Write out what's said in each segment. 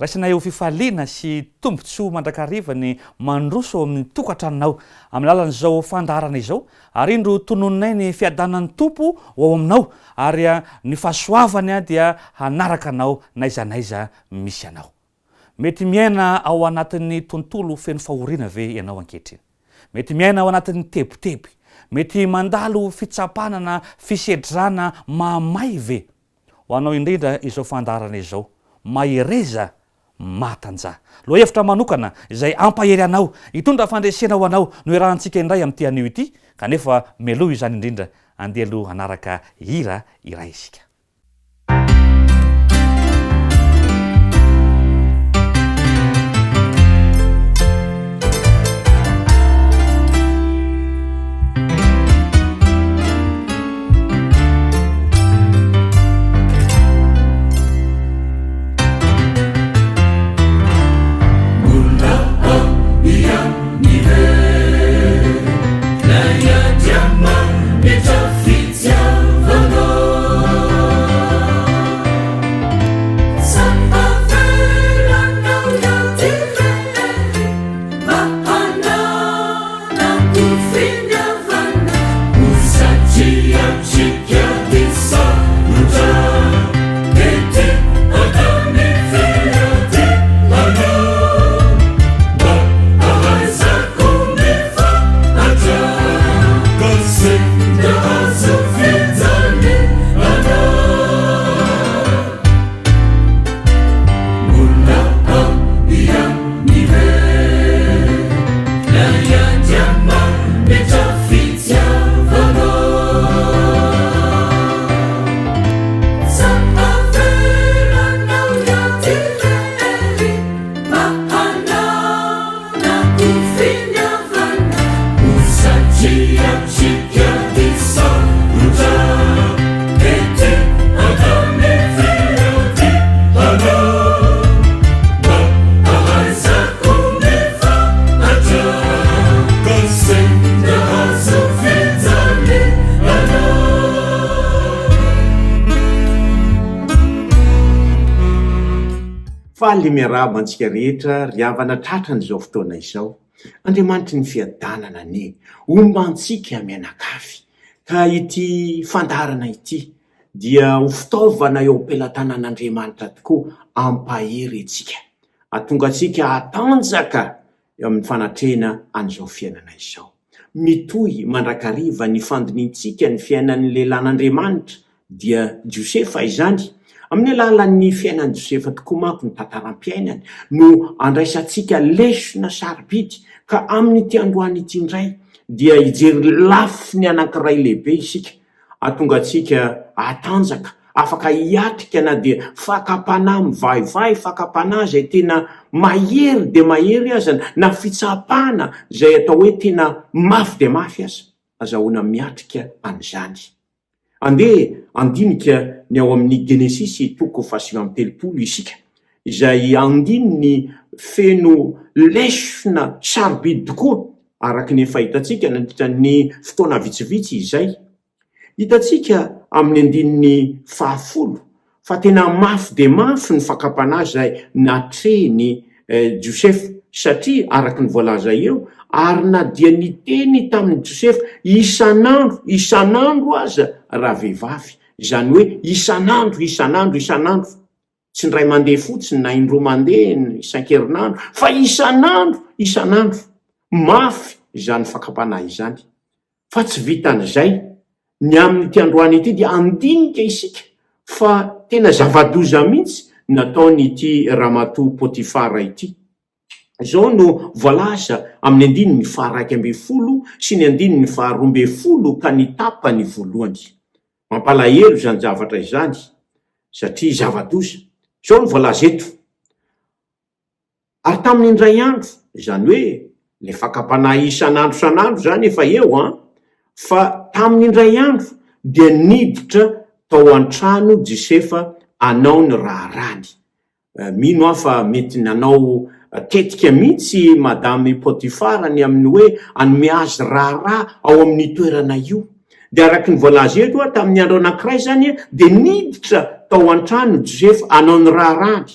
raisina eo fifaliana sy tombontsoa mandrakarivany mandroso amin'ny tokantranonao amin'ny lalan'izao fandarana izao ary indro tononinay ny fiadanan'ny tompo ao aminao ary ny fahasoavany dia hanaraka anao naizanaiza misy anao. Mety miaina ao anatin'ny tontolo feno fahoriana ve ianao ankehitriny? Mety miaina ao anatin'ny teboteby? Mety mandalo fitsapanana fisedrana mahamay ve? Ho anao indrindra izao fandarana izao mahereza matanja. Loha hevitra manokana izay ampahery anao, hitondra fandresena ho anao no irahantsika indray amin'ity anio ity, kanefa meloha izany indrindra andeha aloha hanaraka hira iray isika. Faly miarahaba antsika rehetra riavana tratran'izao fotoana izao. Andriamanitry ny fiadanana ne omba antsika mianakafy ka ity fandarana ity dia ho fitaovana eo am-pelatanan'Andriamanitra tokoa ampahery antsika, ahatonga antsika hatanjaka eo amin'ny fanatrena an'izao fiainana izao. Mitohy mandrakariva ny fandiniantsika ny fiainan'ny lehilahin'Andriamanitra dia Josefa izany. Amin'ny alalan'ny fiainan'i Josefa tokoa manko ny tantaram-piainany no andraisantsika lesona sarobidy ka amin'ny androany ity indray dia hijery lafiny anankiray lehibe isika, ahatonga antsika hatanjaka, afaka hiatrika na dia fakapanahy mivahivahy, fakapanahy izay tena mahery de mahery aza na fitsapana izay atao hoe tena mafy de mafy aza, azahoana miatrika an'izany. Andeha andinika ny ao amin'ny Genesisy toko 7:30 isika, izay andininy feno lesona sarobidy tokoa araky ny fahitantsika nandritra ny fotoana vitsivitsy izay. Hitantsika amin'ny andininy 10 fa tena mafy de mafy ny fakapanahy izay natreny Josefa, satria araky ny voalaza eo ary na dia niteny tamin'ny Josefa isanandro aza raha vehivavy, izany hoe isanandro, tsy ndray mandeha fotsiny na indroa mandeha isan-kerinandro fa isanandro mafy izany fakapanahy izany. Fa tsy vitan'izay, ny amin'ny androany ity dia andinika isika fa tena zava-doza mihitsy nataony ity ramatoa Potifara ity. Izao no voalaza amin'ny andininy 12 sy ny andininy 12 ka ny tapany voalohany. Mampalahelo zany zavatra izany satria zava-doza. Izao no voalaza eto. Ary tamin'ny indray andro, izany hoe le fakapanahy isanandro zany efa eo fa tamin'ny indray andro dia niditra tao an-trano Josefa anao ny raharany. Mino fa mety nanao tetika mihitsy madame Potifara ny amin'ny hoe anome azy raharaha ao amin'ny toerana io. De araky ny voalaza eto tamin'ny andro anankiray zany de niditra tao an-trano Josefa anao ny raharany.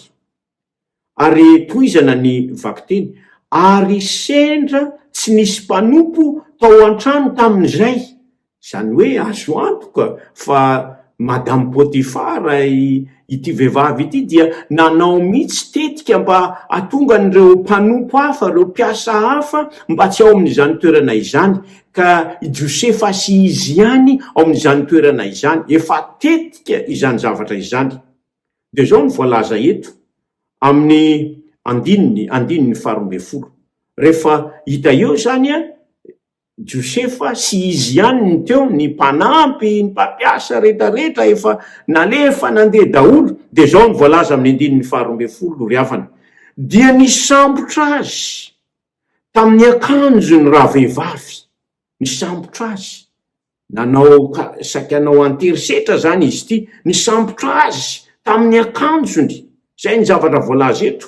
ary toizana ny vakiteny ary sendra tsy nisy mpanompo tao an-trano tamin'izay zany hoe azo antoka fa madame Potifara ity vehivavy ity dia nanao mihitsy tetika mba atonga n'ireo mpanompo hafa reo mpiasa hafa mba tsy ao amin'izany toerana izany ka Josefa sy izy ihany ao amin'izany toerana izany efa tetika izany zavatra izany. De zao ny voalaza eto amin'ny andininy 12 rehefa hita eo zany a Josefa sy izy ihany ny teo ny mpanampy ny mpampiasa rehetrarehetra efa nalefa nandeha daholo. De zao ny voalaza amin'ny 12 ry havana dia nisambotra azy tamin'ny akanjo ny raha vehivavy nisambotra azy nanao sakanao anterisetra zany izy ity nisambotra azy tamin'ny akanjony zay ny zavatra voalaza eto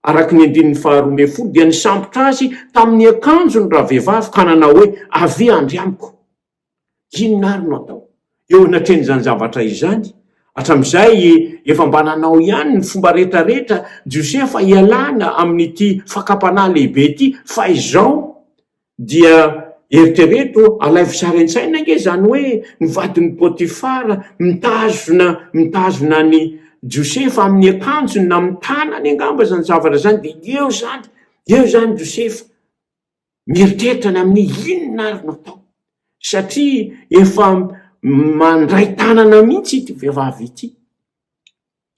araky ny 12 dia nisambotra azy tamin'ny akanjony raha vehivavy ka nanao hoe avy andry amiko inona ary no atao eo anatreny zany zavatra izany hatram'izay efa mba nanao ihany ny fomba rehetrarehetra Josefa ialana amin'ity fakapana lehibe ity fa izao dia eritrereto alaivo sarentsaina nge zany hoe nivadin'ny Potifara mitazona ny Josefa amin'ny akanjony na amin'ny tanany angamba zany zavatra zany de eo zany Josefa mieritreritra amin'ny inona ary no atao satria efa mandray tanana mihitsy ity vehivavy ity.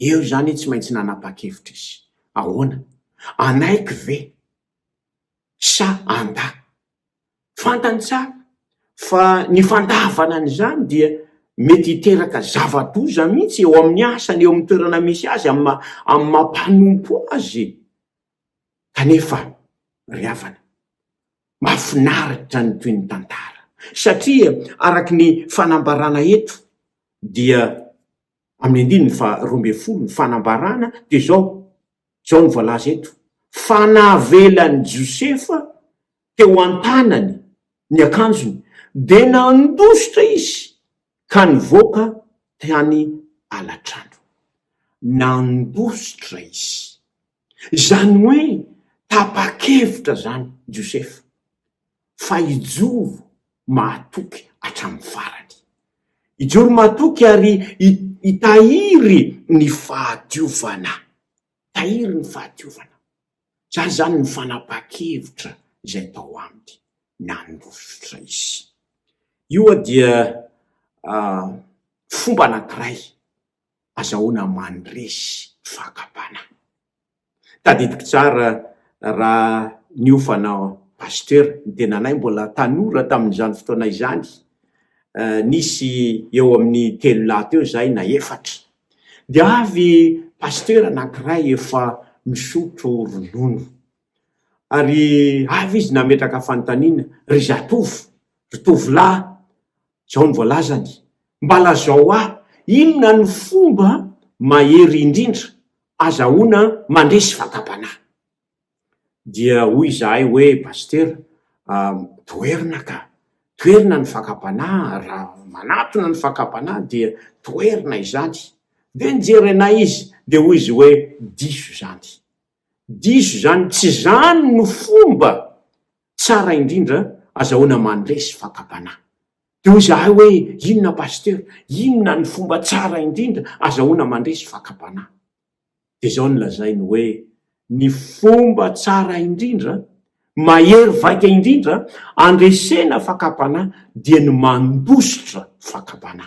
Eo zany tsy maintsy nanapa-kevitra izy ahoana anaiky ve sa anda fantany tsara fa ny fandavana an'izany dia mety hiteraka zava-doza mihitsy eo amin'ny asany eo amin'ny toerana misy azy amin'ny mampanompo azy kanefa ry havana mahafinaritra ny toy ny tantara satria araky ny fanambarana eto dia amin'ny 12 ny fanambarana de zao ny voalaza eto fa nahavelan'ny Josefa teo an-tanany ny akanjony de nandositra izy ka nivoaka tany alatrano nandositra izy zany hoe tapa-kevitra zany Josefa fa ijovo mahatoky hatramin'ny farany ijoro mahatoky ary itahiry ny fahadiovana zany ny fanapa-kevitra zay tao aminy nandositra izy. Io dia fomba anankiray azahoana mandresy fakapana. Tadidiko tsara raha niofana pasteur ny tenanay mbola tanora tamin'izany fotoana izany nisy eo amin'ny 3 lahy teo zay na 4 de avy pasteur anankiray efa misotro ronono ary avy izy nametraka fanontaniana ry tovolahy zao ny voalazany mbala zao inona ny fomba mahery indrindra azahoana mandresy fakapana. Dia hoy zahay hoe pasteur toerina ny fakapana raha manatona ny fakapana dia toerina izany de nijery anay izy de hoy izy hoe diso zany tsy zany no fomba tsara indrindra azahoana mandresy fakapana. De hoy zahay hoe inona pasteur inona ny fomba tsara indrindra azahoana mandresy fakapana. De zao ny lazainy hoe ny fomba tsara indrindra mahery vaika indrindra andresena fakapana dia ny mandositra fakapana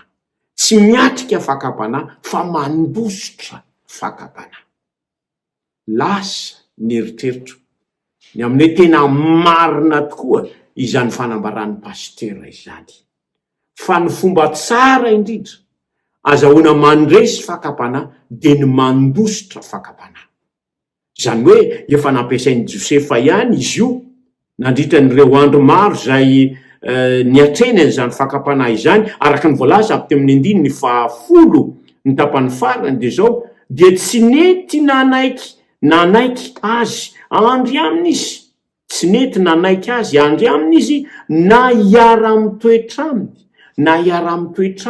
tsy miatrika fakapana fa mandositra fakapana. Lasa ny eritreritro ny amin'ny tena marina tokoa izany fanambaran'ny pasteur izany fa ny fomba tsara indrindra azahoana mandresy fakapana de ny mandositra fakapana. Zany hoe efa nampiasain'ny Josefa ihany izy io nandritra n'ireo andro maro zay niatrenany zany fakapana izany araky ny voalaza aby teo amin'ny 10 ny tapany farany de zao dia tsy nety nanaiky azy andry aminy izy tsy nety nanaiky azy andry aminy izy na hiara-mitoetra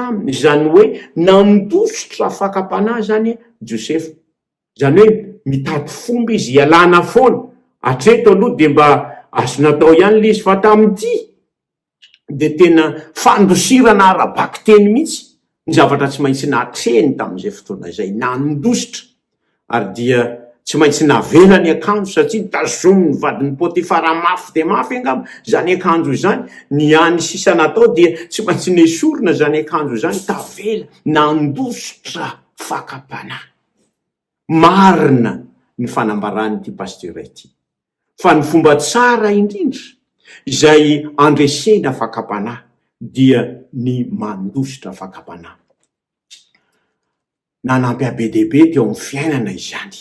aminy zany hoe nandositra fakapana zany Josefa Zany hoe mitady fomba izy ialana foana. Atreto aloha de mba azonatao ihany le izy fa tamity de tena fandosirana ara-baky teny mihitsy ny zavatra tsy maintsy natreny tamin'izay fotoana izay nandositra, ary dia tsy maintsy navela ny akanjo satria tazominy vadiny Potifara mafy de mafy angamba zany akanjo zany. Ny any sisa natao dia tsy maintsy nesorina zany akanjo zany, tavela nandositra fakapanahy. Marina ny fanambarany ty pasteur ity, fa ny fomba tsara indrindra izay andresena fakapanahy dia ny mandositra fakapanahy. Nanampy be dehibe teo amin'ny fiainana izany.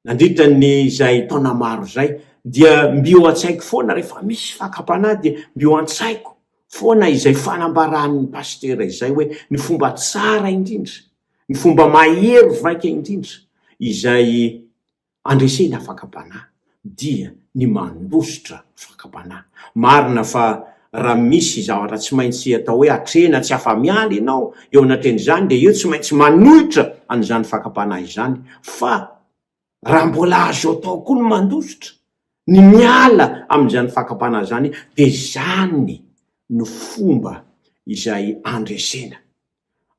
Nandritra ny izay taona maro zay dia mbio an-tsaiko foana rehefa misy fakapanahy dia mbio an-tsaiko foana izay fanambaran'ny pasteur izay hoe ny fomba tsara indrindra, ny fomba mahery vaika indrindra izay andresena fakapanahy dia ny mandositra fakapanahy. Marina fa raha misy zavatra tsy maintsy atao hoe atrena tsy afa-mialy ianao eo anatren'izany de eo tsy maintsy manohitra an'izany fakapanahy izany. Fa raha mbola azo atao koa ny mandositra, ny miala amin'izany fakapanahy zany, de zany no fomba izay andresena.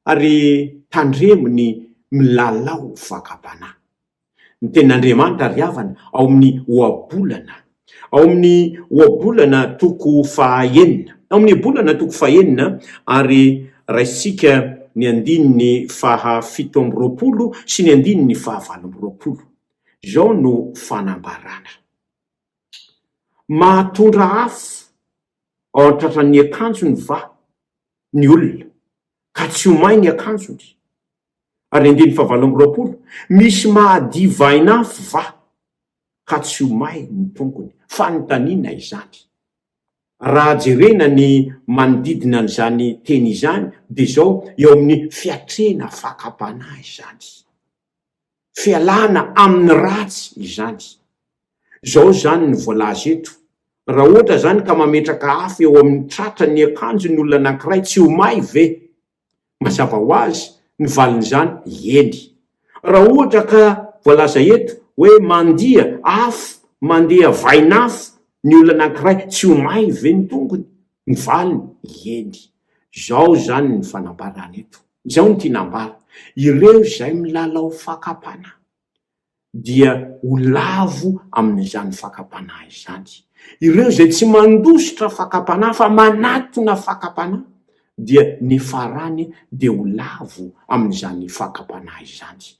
Ary tandremo ny milalao fakapanahy. Ny tenin'Andriamanitra ry havana ao amin'ny ohabolana, ao amin'ny ohabolana toko fahaenina, ao amin'ny bolana toko fahaenina ary raisitsika ny andininy fahafito amby roapolo sy ny andininy fahavalo amby roapolo. Zao no fanambarana. Mahatondra afo ao an-tratran'ny akanjony va ny olona ka tsy ho may ny akanjony. Ary andininy fahavalo amby roapolo, misy mahadivaina afo va ka tsy ho may ny tongony. Fanontaniana izany. Raha jerena ny manodidina an'izany teny izany de zao eo amin'ny fiatrena fakapanahy izany, fialana amin'ny ratsy izany. Zao zany ny voalaza eto. Raha ohatra zany ka mametraka afo eo amin'ny tratran'ny akanjo ny olona anankiray, tsy ho may ve? Mazava ho azy ny valin'izany eny. Raha ohatra ka voalaza eto hoe mandia afo, mandeha vainafo ny olona anankiray, tsy ho may ve ny tongony, ny valiny eny. Zao zany ny fanambarana eto. Zao ny tinambara. Ireo zay milalao fakapanahy dia ho lavo amin'izany fakapanahy izany. Ireo zay tsy mandositra fakapanahy fa manatona fakapanahy dia ny farany de ho lavo amin'izany fakapanahy izany.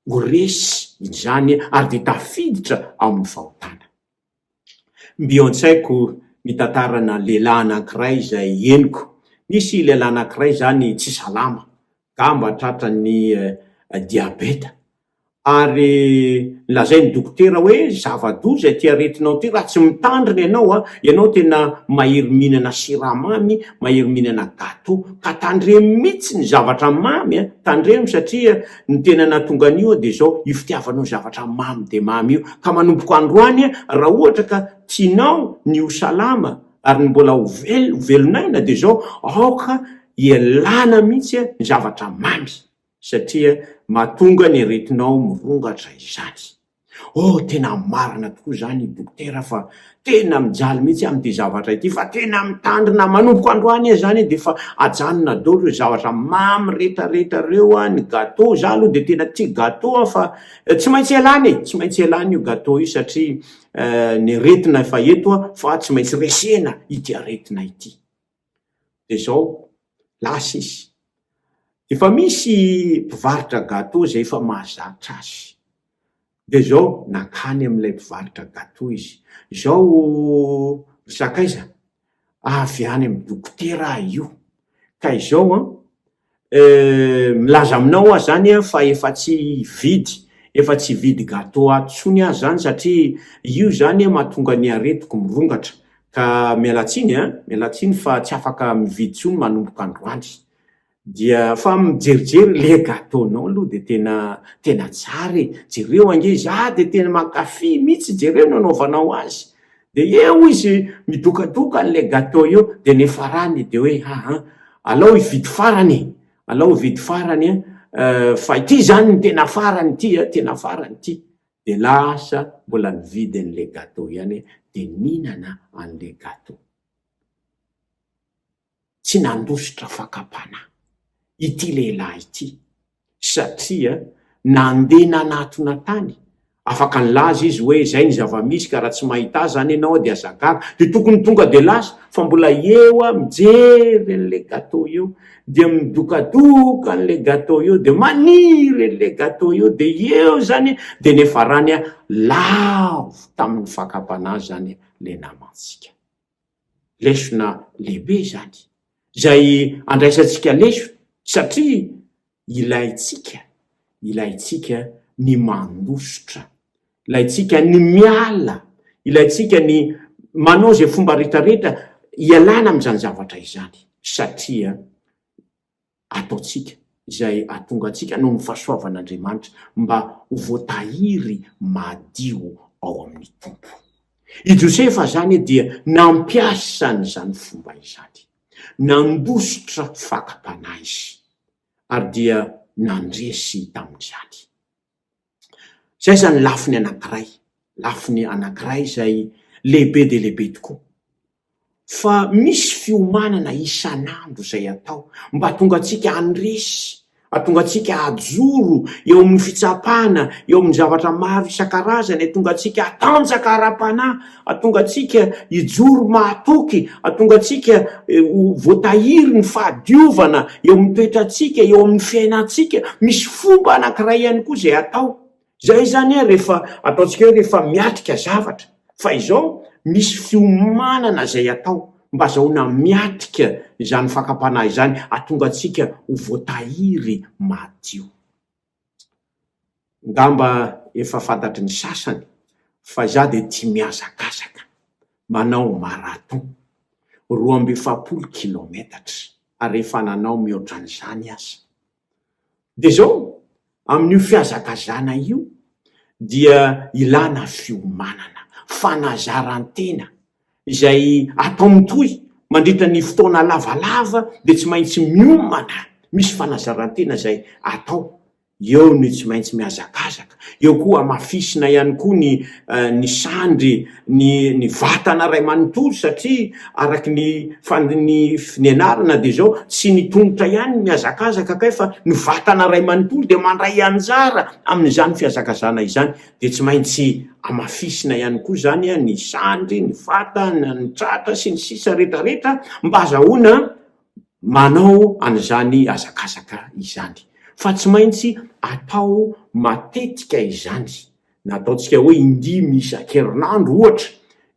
Ho resy izany ary de tafiditra amin'ny fahotana. Mbio an-tsaiko ny tantarana lehilahy anankiray izay henoko. Nisy lehilahy anankiray zany tsy salama, gamba tratran'ny diabeta. Ary lazainy dokotera hoe zava-doza ty aretinao ty, raha tsy mitandrina ianao tena mahery mihinana siramamy, mahery mihinana gâteau, ka tandremo mihitsy ny zavatra mamy, tandremo satria ny tena nahatonga an'io de zao io fitiavanao zavatra mamy de mamy io. Ka manomboka androany raha ohatra ka tianao ny ho salama ary mbola ho velonaina de zao aoka ialana mihitsy ny zavatra mamy satria mahatonga ny aretinao mirongatra izany. Tena marina tokoa zany dokotera fa tena mijaly mihitsy amin'ity zavatra ity, fa tena mitandrina manomboka androany zany de fa ajanona daholo reo zavatra mamy rehetrarehetra reo, ny gâteau. Za aloha de tena tia gâteau fa tsy maintsy ialany tsy maintsy ialany io gâteau io satria ny aretina efa eto fa tsy maintsy resena ity aretina ity. De zao lasa izy. Efa misy mpivarotra gâteau zay efa mahazatra azy. De zao nankany amin'ilay mpivarotra gâteau izy. Zao sakaiza, avy any amin'ny dokotera io. Ka izao milaza aminao zany fa efa tsy vidy gâteau atsony azy zany satria io zany mahatonga ny aretiko mirongatra. Ka mialatsiny fa tsy afaka mividy tsony manomboka androany. Dia fa mijerijery le gâteau-nao aloha de tena tsara e. Jereo ange izy, de tena mankafy mihitsy jereo nanaovanao azy. De eo izy midokadoka an'le gâteau io de nefa rany de hoe alao hividy farany fa ity zany ny tena farany ity tena farany ity de lasa mbola nividy an'le gâteau ihany de ninana an'le gâteau tsy nandositra fakapana ity lehilahy ity satria nandeha nanatona tany afaka nilaza izy hoe zay ny zava-misy ka raha tsy mahita zany ianao de azakaka de tokony tonga de lasa fa mbola eo mijery an'le gâteau io de midokadoka an'le gâteau io de maniry an'le gâteau io de eo zany de nefa rany lavo tamin'ny fakapana zany le namantsika lesona lehibe zany zay andraisantsika leso satria ilaitsika ny mandositra ilaitsika ny miala ilaitsika ny manao zay fomba rehetrarehetra ialana am'izany zavatra izany satria ataotsika zay atonga atsika noho ny fahasoavan'Andriamanitra mba ho voatahiry madio ao amin'ny tompo. I Josefa zany dia nampiasany zany fomba izany nandositra fakapana izy ary dia nandresy tamin'izany. Zay zany lafiny anankiray zay lehibe de lehibe tokoa fa misy fiomanana isan'andro zay atao mba tonga atsika andresy atonga atsika ajoro eo amin'ny fitsapana eo amin'ny zavatra maro isan-karazany atonga atsika atanjaka ara-panahy atonga atsika hijoro mahatoky atonga atsika voatahiry ny fahadiovana eo amin'ny toetratsika eo amin'ny fiainantsika misy fomba anankiray ihany koa zay atao zay zany rehefa ataotsika hoe rehefa miatrika zavatra fa izao misy fiomanana zay atao mba zahoana miatrika izany fakapana izany atonga atsika ho voatahiry madio. Ngamba efa fantatry ny sasany fa za de tia miazakazaka manao marathon 250 kilometatra ary efa nanao mihoatran'izany aza de zao amin'io fiazakazana io dia ilana fiomanana fanazarantena izay atao mitohy mandritra ny fotoana lavalava de tsy maintsy miomana misy fanazarantena zay atao eo ny tsy maintsy miazakazaka eo koa amafisina ihany koa ny sandry ny vatana ray manontolo satria araky ny fianarana de zao tsy ny tongotra ihany miazakazaka kay fa ny vatana ray manontolo de mandray anjara amin'izany fiazakazana izany de tsy maintsy amafisina ihany koa zany ny sandry ny vatana ny tratra sy ny sisa rehetrarehetra mba azahoana manao an'izany azakazaka izany fa tsy maintsy atao matetika izany nataotsika hoe indimy isan-kerinandro ohatra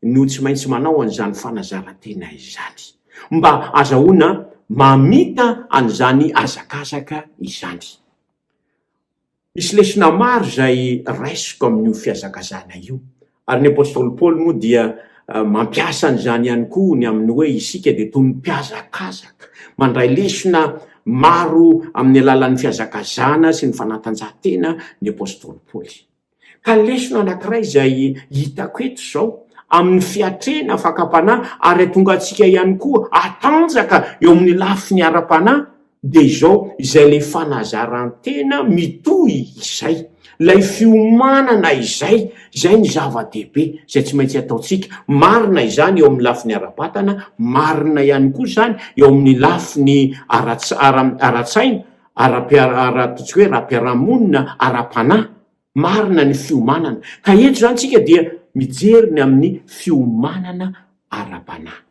no tsy maintsy manao an'izany fanazarantena izany mba azahoana mamita an'izany azakazaka izany. Misy lesona maro zay raisiko amin'io fiazakazana io ary ny apôstôly Paoly moa dia mampiasa an'izany ihany koa ny amin'ny hoe isika de toy ny mpiazakazaka mandray lesona maro amin'ny alalan'ny fiazakazana sy ny fanatanjahantena ny apôstôly Paoly. Ka lesona anankiray zay hitako eto zao amin'ny fiatrena fakapana ary tonga atsika ihany koa atanjaka eo amin'ny lafiny ara-panahy de izao izay le fanazarantena mitohy izay lay fiomanana izay ny zava-dehibe zay tsy maintsy ataotsika marina izany eo amin'ny lafiny ara-batana marina ihany koa zany eo amin'ny lafiny ara-tsaina ara-totsika hoe ra-piaramonina ara-panahy marina ny fiomanana ka eto zany tsika dia mijeriny amin'ny fiomanana ara-panahy.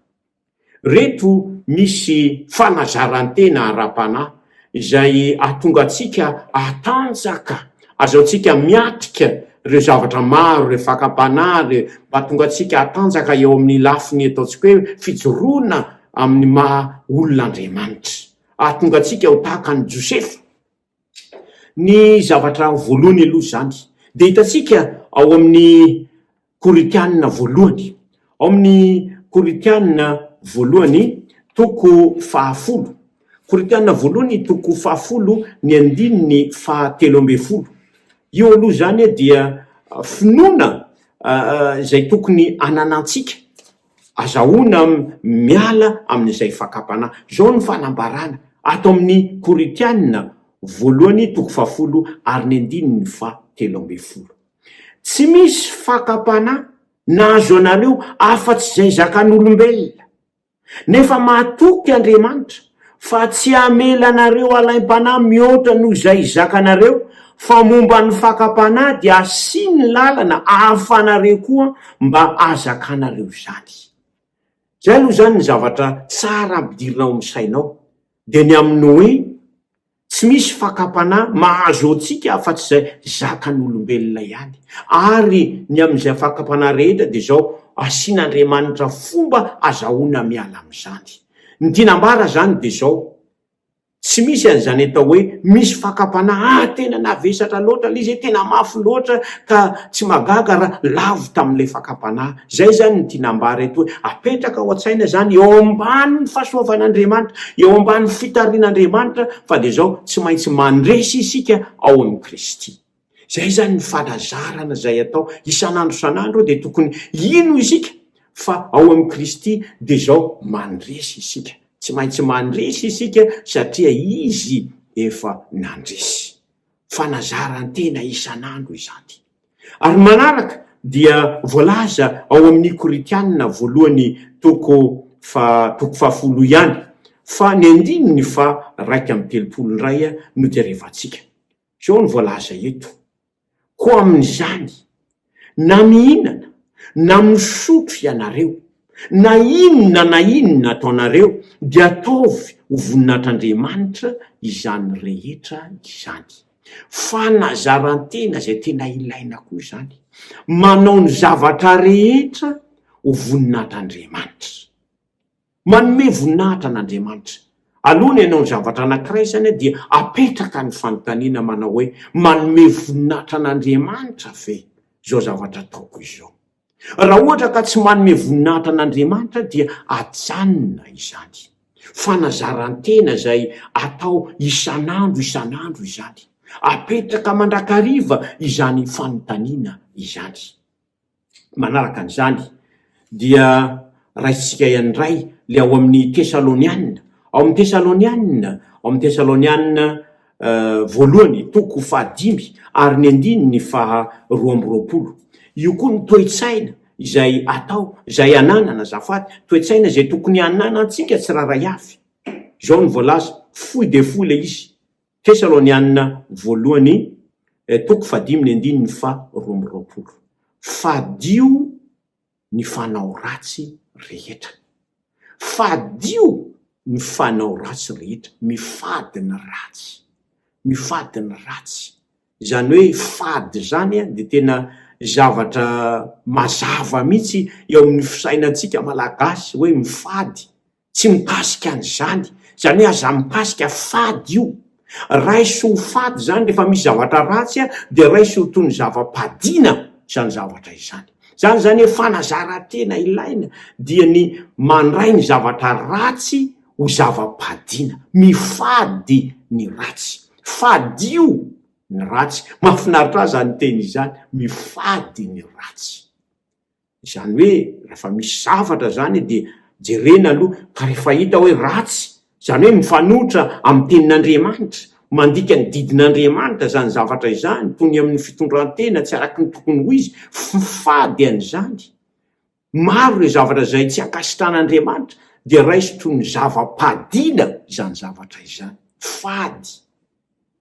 Reto misy fanazarantena ara-panahy izay atonga atsika atanjaka azahoantsika miatrika reo zavatra maro re fakapanahy mba tonga atsika atanjaka eo amin'ny lafiny ataotsika hoe fijoroana amin'ny maha olon'Andriamanitra atonga atsika ho tahaka ny Josefa. Ny zavatra voalohany aloha zany de hitatsika ao amin'ny Koritianina voalohany ao amin'ny Koritianina voalohany toko 10 Koritianina voalohany toko 10 ny andininy 17 io aloha zany dia finoana zay tokony ananantsika azahoana miala amin'izay fakapana zao ny fanambarana ato amin'ny Koritianina voalohany toko 10 ary ny andininy 13. Tsy misy fakapana nahazo anareo afa-tsy zay zakan'olombelona, nefa mahatoky Andriamanitra fa tsy hamela anareo alaim-panahy mihoatra noho izay zakanareo, fa momba ny fakapanahy dia asiany lalana ahafanareo koa mba azakanareo zany. Zay aloha zany ny zavatra tsara ampidirinao amin'ny sainao, de ny amin'ny hoe tsy misy fakapana mahazo antsika afa-tsy zay zakan'olombelona ihany, ary ny amin'izay fakapana rehetra de zao asian'Andriamanitra fomba azahoana miala am'izany. Ny tinambara zany de zao, tsy misy an'izany atao hoe misy fakapana tena navesatra loatra le izy tena mafy loatra ka tsy magaga raha lavo tam'le fakapana. Zay zany ny tinambara eto hoe apetraka ao an-tsaina zany eo ambanin'ny fahasoavan'Andriamanitra, eo ambanin'ny fitarian'Andriamanitra, fa de zao tsy maintsy mandresy isika ao amin'ny Kristy. Zay zany ny fanazarana zay atao isan'andro de tokony ino isika fa ao amin'ny Kristy de zao mandresy isika, tsy maintsy mandresy isika satria izy efa nandresy. Fanazarantena isan'andro izany. Ary manaraka dia voalaza ao amin'ny Koritianina voalohany toko 10 ihany, fa ny andininy 2:13 no jerevantsika. Zao ny voalaza eto: ko amin'izany na mihinana na misotro ianareo, na inona ataonareo, dia ataovy ho voninahitr'Andriamanitra izany rehetra izany. Fanazarantena zay tena ilaina koa izany, manao ny zavatra rehetra ho voninahitr'Andriamanitra, manome voninahitra an'Andriamanitra. Alohany ianao ny zavatra anankiray zany dia apetraka ny fanontaniana manao hoe manome voninahitra an'Andriamanitra ve zao zavatra ataoko izao? Raha ohatra ka tsy manome voninahitra an'Andriamanitra dia ajanona izany. Fanazarantena zay atao isan'andro izany, apetraka mandrakariva izany fanontaniana izany. Manaraka an'izany dia raisitsika iandray le ao amin'ny Tesalonianina, ao amin'ny Tesalonianina voalohany toko 5 ary ny andininy 12. Io koa ny toe-tsaina izay atao, izay ananana zafady, toe-tsaina zay tokony ananantsika tsy raray avy. Zao ny voalaza, fohy de fohy le izy. Tesalonianina voalohany toko 5 ny andininy 12. Fadio ny fanao ratsy rehetra. Fadio ny fanao ratsy rehetra, mifady ny ratsy. Zany hoe fady zany de tena zavatra mazava mihitsy eo amin'ny fisainantsika malagasy hoe mifady, tsy mikasika an'izany. Zany hoe aza mikasika fady io. Raisy ho fady zany rehefa misy zavatra ratsy de raisy ho toy ny zava-padina zany zavatra izany. Zany hoe fanazarantena ilaina dia ny mandray ny zavatra ratsy ho zava-padina, mifady ny ratsy, fadio ny ratsy. Mahafinaritra azy zany teny izany, mifady ny ratsy. Zany hoe rehefa misy zavatra zany de jerena aloha, ka rehefa hita hoe ratsy, zany hoe mifanohitra amin'ny tenin'Andriamanitra, mandika ny didin'Andriamanitra zany zavatra izany, tony amin'ny fitondrantena tsy araky ny tokony ho izy, fifady an'izany. Maro le zavatra zay tsy ankasitran'Andriamanitra de raisy toy ny zava-padina zany zavatra izany. Fady,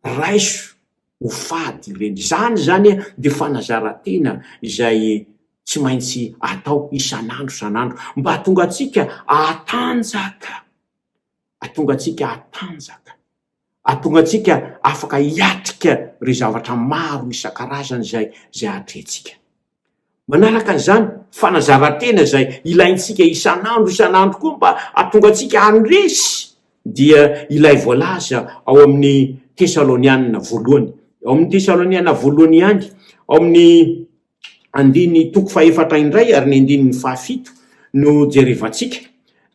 raiso ho fady reny. Zany de fanazarantena izay tsy maintsy atao isan'andro mba hatonga atsika atanjaka, hatonga atsika afaka hiatrika re zavatra maro isan-karazany zay atretsika. Manaraka an'izany fanazarantena zay ilaintsika isan'andro koa mba hatonga atsika andresy, dia ilay voalaza ao amin'ny Tesalonianina voalohany. Ao amin'ny Tesalonianina voalohany ihany, ao amin'ny andiny toko 4 indray ary ny andininy 7 no jerevantsika,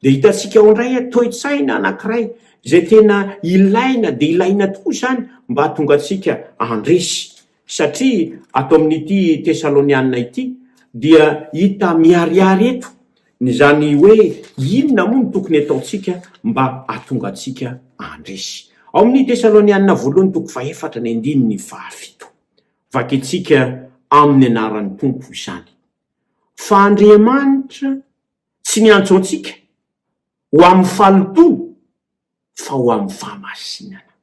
de hitatsika ao indray toe-tsaina anankiray zay tena ilaina de ilaina tokoa zany mba hatonga atsika andresy. Satria ato amin'ity Tesalonianina ity dia hita miariary eto ny zany hoe inona moa no tokony ataotsika mba hatonga atsika andresy. ao amin'ny tesalonianina voalohany toko faefatra ny andininy fahafito vaketsika amin'ny anaran'ny tompo izany fa Andriamanitra tsy niantso antsika ho amin'ny falotono fa ho amin'ny fahamasinana.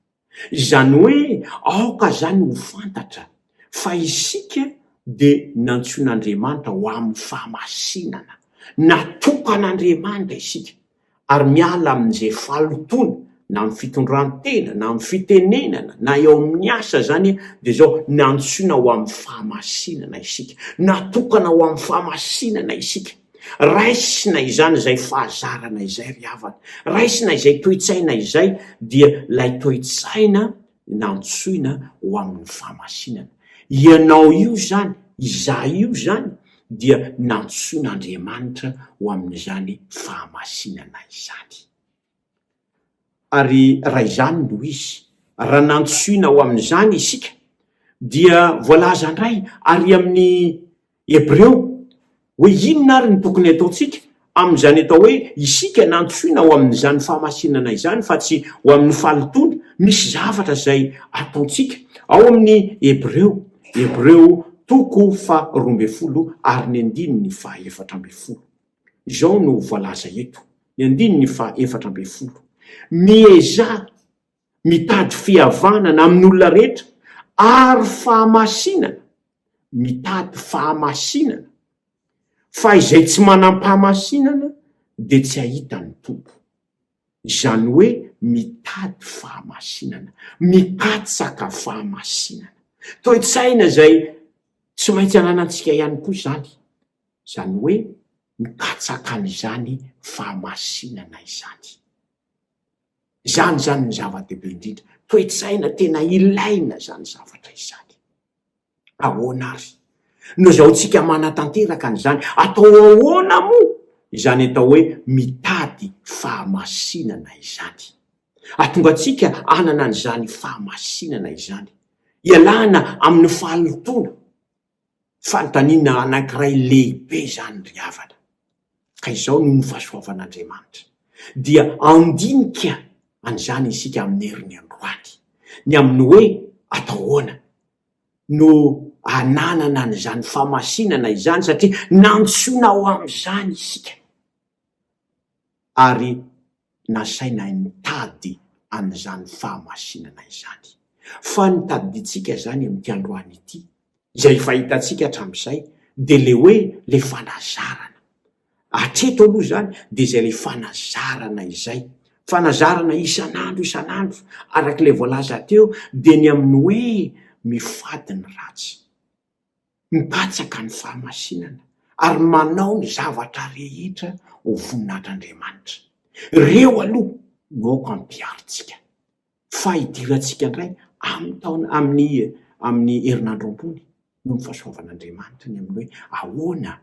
Izany hoe aoka zany ho fantatra fa isika de nantsoin'Andriamanitra ho amin'ny fahamasinana, natokan'Andriamanitra isika ary miala amin'izay falotono na amin'ny fitondrantena na amin'ny fitenenana na eo amin'ny asa zany de zao nantsoina ho amin'ny fahamasinana isika, natokana ho amin'ny fahamasinana isika. Raisina izany zay fahazarana izay ry havana, raisina izay toe-tsaina izay dia lay toe-tsaina nantsoina ho amin'ny fahamasinana. Ianao io zany, izaho io zany dia nantsoin'Andriamanitra ho amin'izany fahamasinana izany. Ary raha izany no izy, raha nantsoina ho amin'izany isika dia voalaza indray ary amin'ny Hebreo hoe inona ary ny tokony ataontsika amin'izany atao hoe isika nantsoina ho amin'izany fahamasinana izany fa tsy ho amin'ny falotono. Misy zavatra zay ataontsika ao amin'ny Hebreo toko fa 12 ary ny andininy fa 14. Izao no voalaza eto, ny andininy fa 14. Mieza mitady fihavanana amin'olona rehetra ary fahamasinana, mitady fahamasinana, fa izay tsy manam-pahamasinana de tsy ahita ny tompo. Izany hoe mitady fahamasinana, mikatsaka fahamasinana, toe-tsaina zay tsy maintsy ananantsika ihany koa zany. Zany hoe mikatsaka an'izany fahamasinana izany. Zany ny zava-dehibe indrindra, toe-tsaina tena ilaina zany zavatra izany. Ahoana ary no zao tsika manatanteraka an'izany, atao ahoana moa izany atao hoe mitady fahamasinana izany? Ahatonga atsika anana an'izany fahamasinana izany, ialana amin'ny fahalotoana, fanontaniana anankiray lehibe zany ry havana. Ka izao no fahasoavan'Andriamanitra dia andinika an'izany isika amin'ny heriny androany, ny amin'ny hoe atao ahoana no ananana an'izany fahamasinana izany satria nantsoina ho amin'izany isika ary nasaina nitady an'izany fahamasinana izany. Fa nitaditsika zany amin'ity androany ity zay fahitatsika hatramin'izay de le hoe le fanazarana atreto aloha zany de zay le fanazarana izay, fanazarana isan'andro araka le voalaza teo de ny amin'ny hoe mifady ny ratsy, mikatsaka ny fahamasinana ary manao ny zavatra rehetra ho voninahitran'Andriamanitra. Reo aloha no aoka ampiaritsika fa idirantsika indray amin'ny herinandro ambony no ny fahasoavan'Andriamanitra ny amin'ny hoe ahoana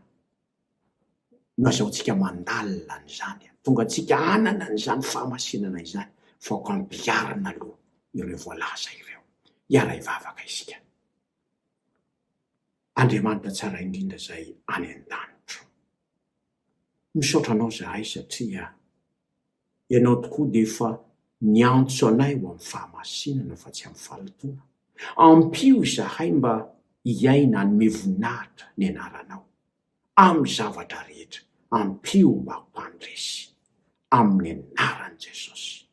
no azahoantsika mandalina an'izany, tonga antsika anana an'izany fahamasinana izany fa aoka ampiarina aloha ireo voalaza ireo. Iara hivavaka isika. Andriamanitra tsara indrindra zay any an-danitro, misaotra anao zahay satria ianao tokoa de efa niantso anay ho amin'ny fahamasinana fa tsy amin'ny falotoana. Ampio zahay mba hiaina hanome voninahitra ny anaranao amin'ny zavatra rehetra, ampio mba hampandresy amin'ny anaran'i Jesosy.